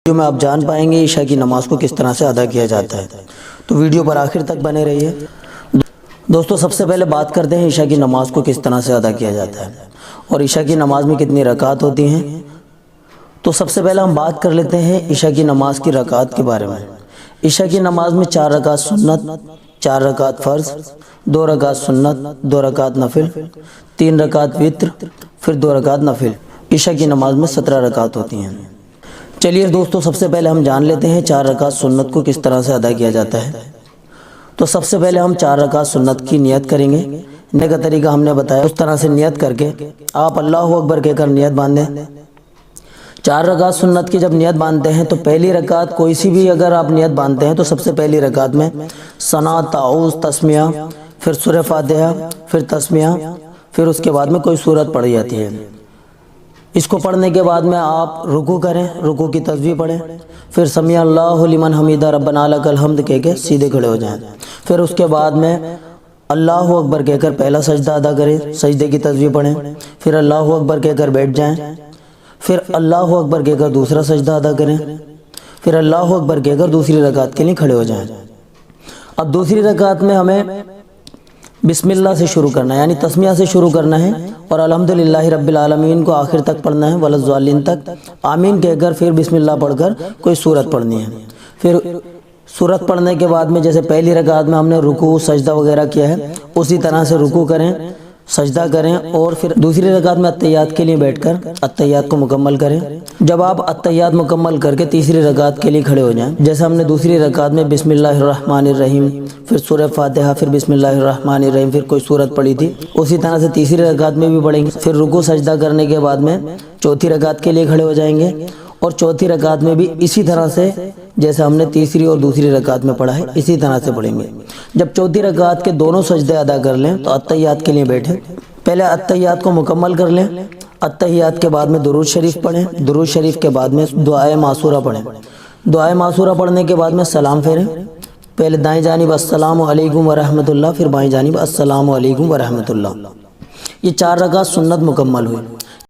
جو میں آپ جان پائیں گے عشاء کی نماز کو کس طرح سے ادا کیا جاتا ہے، تو ویڈیو پر آخر تک بنے رہیے۔ دوستو سب سے پہلے بات کرتے ہیں عشاء کی نماز کو کس طرح سے ادا کیا جاتا ہے اور عشاء کی نماز میں کتنی رکعت ہوتی ہیں۔ تو سب سے پہلے ہم بات کر لیتے ہیں عشاء کی نماز کی رکعت کے بارے میں۔ عشاء کی نماز میں 4 رکعت سنت، 4 رکعت فرض، 2 رکعت سنت، 2 رکعت نفل، 3 رکعت وتر، پھر 2 رکعت نفل۔ عشاء کی نماز میں 17 رکعت ہوتی ہیں۔ چلیے دوستو سب سے پہلے ہم جان لیتے ہیں 4 رکعت سنت کو کس طرح سے ادا کیا جاتا ہے۔ تو سب سے پہلے ہم 4 رکعت سنت کی نیت کریں گے۔ نیت کا طریقہ ہم نے بتایا، اس طرح سے نیت کر کے آپ اللہ اکبر کہہ کر نیت باندھیں۔ 4 رکعت سنت کی جب نیت باندھتے ہیں تو پہلی رکعت کوئی سی بھی اگر آپ نیت باندھتے ہیں تو سب سے پہلی رکعت میں ثنا، تعوذ، تسمیہ، پھر سورہ فاتحہ، پھر تسمیہ، پھر اس کے بعد میں کوئی سورت پڑھی جاتی ہے۔ اس کو پڑھنے کے بعد میں آپ رکوع کریں، رکوع کی تسبیح پڑھیں، پھر سمیع اللہ لمن حمیدہ ربنا لک الحمد کہہ کے سیدھے کھڑے ہو جائیں۔ پھر اس کے بعد میں اللہ اکبر کہہ کر پہلا سجدہ ادا کریں، سجدے کی تسبیح پڑھیں، پھر اللہ اکبر کہہ کر بیٹھ جائیں، پھر اللہ اکبر کہہ کر دوسرا سجدہ ادا کریں، پھر اللہ اکبر کہہ کر دوسری رکعت کے لیے کھڑے ہو جائیں۔ اب دوسری رکعت میں ہمیں بسم اللہ سے شروع کرنا ہے، یعنی تسمیہ سے شروع کرنا ہے اور الحمدللہ رب العالمین کو آخر تک پڑھنا ہے، وللضالین تک، آمین کہہ کر پھر بسم اللہ پڑھ کر کوئی سورت پڑھنی ہے۔ پھر سورت پڑھنے کے بعد میں جیسے پہلی رکعت میں ہم نے رکوع سجدہ وغیرہ کیا ہے اسی طرح سے رکوع کریں، سجدہ کریں اور پھر دوسری رکعت میں اتحیات کے لیے بیٹھ کر اتحیات کو مکمل کریں۔ جب آپ اتحیات مکمل کر کے تیسری رکعت کے لیے کھڑے ہو جائیں، جیسے ہم نے دوسری رکعت میں بسم اللہ الرحمن الرحیم، پھر سورہ فاتحہ، پھر بسم اللہ الرحمن الرحیم، پھر کوئی سورت پڑھی تھی، اسی طرح سے تیسری رکعت میں بھی پڑھیں گے۔ پھر رکوع سجدہ کرنے کے بعد میں چوتھی رکعت کے لیے کھڑے ہو جائیں گے اور چوتھی رکعت میں بھی اسی طرح سے جیسے ہم نے تیسری اور دوسری رکعت میں پڑھا ہے اسی طرح سے پڑھیں گے۔ جب چوتھی رکعت کے دونوں سجدے ادا کر لیں تو اتحیات کے لیے بیٹھیں، پہلے اتحیات کو مکمل کر لیں، اتحیات کے بعد میں درود شریف پڑھیں، درود شریف کے بعد میں دعائے معصورہ پڑھیں، دعائے معصورہ پڑھنے کے بعد میں سلام پھیریں، پہلے دائیں جانب السلام علیکم ورحمۃ اللہ، پھر بائیں جانب السلام علیکم ورحمۃ اللہ۔ یہ 4 رکعت سنت مکمل ہوئی۔